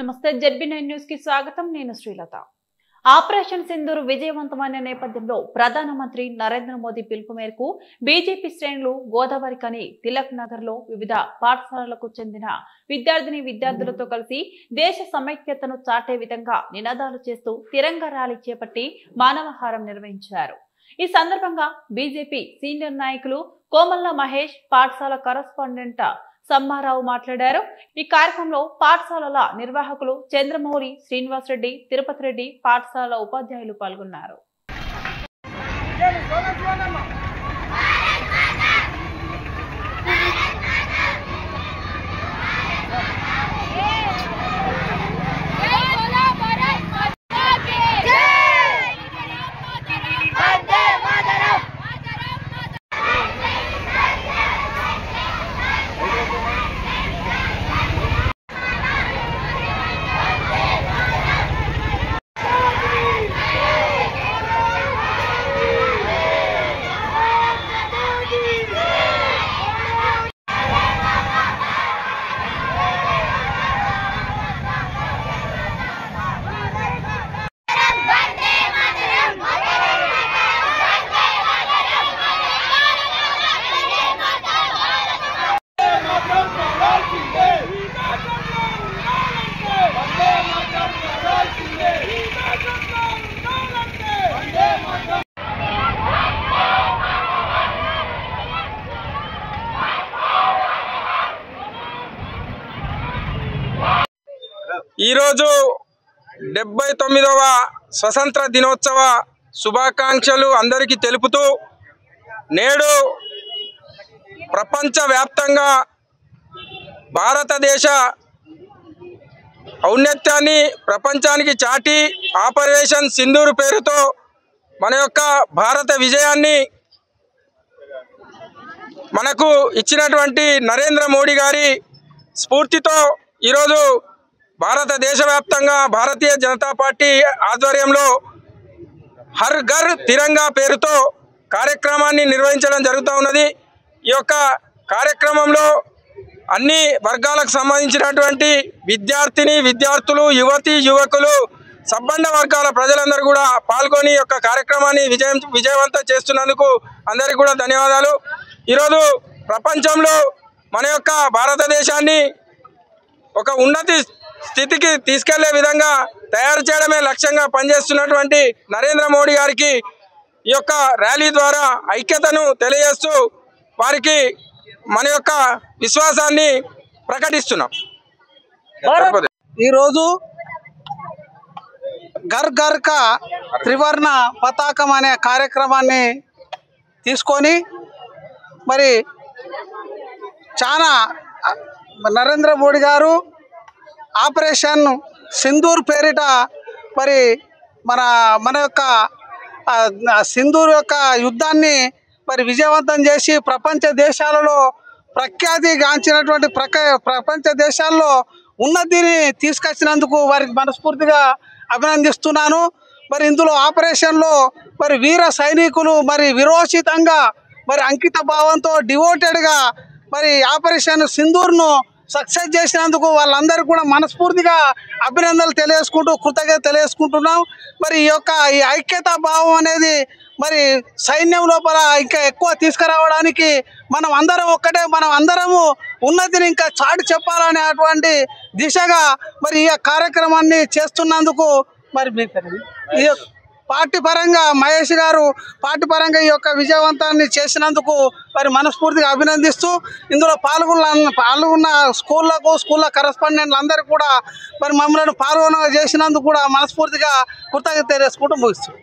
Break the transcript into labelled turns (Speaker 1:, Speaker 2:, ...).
Speaker 1: నమస్తే జెడ్బీ9 న్యూస్ కి స్వాగతం నేను శ్రీలత ఆపరేషన్ సింధూర్ విజయవంతమైన నేపథ్యంలో ప్రధానమంత్రి నరేంద్ర మోదీ పిలుపు మేరకు బీజేపీ శ్రేణులు గోదావరి కని తిలక్ నగర్ లో వివిధ పాఠశాలలకు చెందిన విద్యార్థులతో కలిసి దేశ సమైక్యతను చాటే విధంగా నినాదాలు చేస్తూ తిరంగా ర్యాలీ చేపట్టి మానవహారం నిర్వహించారు। ఈ సందర్భంగా బీజేపీ సీనియర్ నాయకులు కోమల్ల మహేష్ పాఠశాల కరెస్పాండెంట్ సమ్మారావు మాట్లాడారు। ఈ కార్యక్రమంలో పాఠశాలల నిర్వాహకులు చంద్రమౌళి, శ్రీనివాస్ రెడ్డి, తిరుపతి రెడ్డి, పాఠశాల ఉపాధ్యాయులు పాల్గొన్నారు।
Speaker 2: ఈరోజు 79వ స్వతంత్ర దినోత్సవ శుభాకాంక్షలు అందరికీ తెలుపుతూ నేడు ప్రపంచవ్యాప్తంగా భారతదేశ ఔన్నత్యాన్ని ప్రపంచానికి చాటి ఆపరేషన్ సింధూర్ పేరుతో మన యొక్క భారత విజయాన్ని మనకు ఇచ్చినటువంటి నరేంద్ర మోడీ గారి స్ఫూర్తితో ఈరోజు భారతదేశవ్యాప్తంగా భారతీయ జనతా పార్టీ ఆధ్వర్యంలో హర్ ఘర్ తిరంగా పేరుతో కార్యక్రమాన్ని నిర్వహించడం జరుగుతూ ఉన్నది। ఈ యొక్క కార్యక్రమంలో అన్ని వర్గాలకు సంబంధించినటువంటి విద్యార్థులు, యువకులు, సబ్బండ వర్గాల ప్రజలందరూ కూడా పాల్గొని ఈ యొక్క కార్యక్రమాన్ని విజయవంతం చేస్తున్నందుకు అందరికీ కూడా ధన్యవాదాలు। ఈరోజు ప్రపంచంలో మన యొక్క భారతదేశాన్ని ఒక ఉన్నతి స్థితికి తీసుకెళ్లే విధంగా తయారు చేయడమే లక్ష్యంగా పనిచేస్తున్నటువంటి నరేంద్ర మోడీ గారికి ఈ యొక్క ర్యాలీ ద్వారా ఐక్యతను తెలియజేస్తూ వారికి మన యొక్క విశ్వాసాన్ని ప్రకటిస్తున్నాం।
Speaker 3: ఈరోజు ఘర్ ఘర్ కా త్రివర్ణ పతాకం అనే కార్యక్రమాన్ని తీసుకొని మరి చాలా నరేంద్ర మోడీ గారు ఆపరేషన్ సింధూర్ పేరిట మరి మన యొక్క సింధూర్ యొక్క యుద్ధాన్ని మరి విజయవంతం చేసి ప్రపంచ దేశాలలో ప్రఖ్యాతిగాంచినటువంటి ప్రపంచ దేశాల్లో ఉన్నతిని తీసుకొచ్చినందుకు వారికి మనస్ఫూర్తిగా అభినందిస్తున్నాను। మరి ఇందులో ఆపరేషన్లో మరి వీర సైనికులు మరి విరోచితంగా మరి అంకిత భావంతో డివోటెడ్గా మరి ఆపరేషన్ సింధూర్ను సక్సెస్ చేసినందుకు వాళ్ళందరూ కూడా మనస్ఫూర్తిగా అభినందనలు తెలియజేసుకుంటూ కృతజ్ఞత తెలియజేసుకుంటున్నాం। మరి ఈ ఐక్యతా భావం అనేది మరి సైన్యం లోపల ఇంకా ఎక్కువ తీసుకురావడానికి మనం అందరము ఉన్నతిని ఇంకా చాటి చెప్పాలనేటువంటి దిశగా మరి ఈ కార్యక్రమాన్ని చేస్తున్నందుకు మరి ఈ పార్టీ పరంగా మహేష్ గారు పార్టీ ఈ యొక్క విజయవంతాన్ని చేసినందుకు మరి మనస్ఫూర్తిగా అభినందిస్తూ ఇందులో పాల్గొన్న స్కూళ్ళ కరెస్పాండెంట్లు అందరూ కూడా మరి మమ్మల్ని పాల్గొన చేసినందుకు కూడా మనస్ఫూర్తిగా కృతజ్ఞత తెలియజేసుకుంటూ ముగిస్తాం।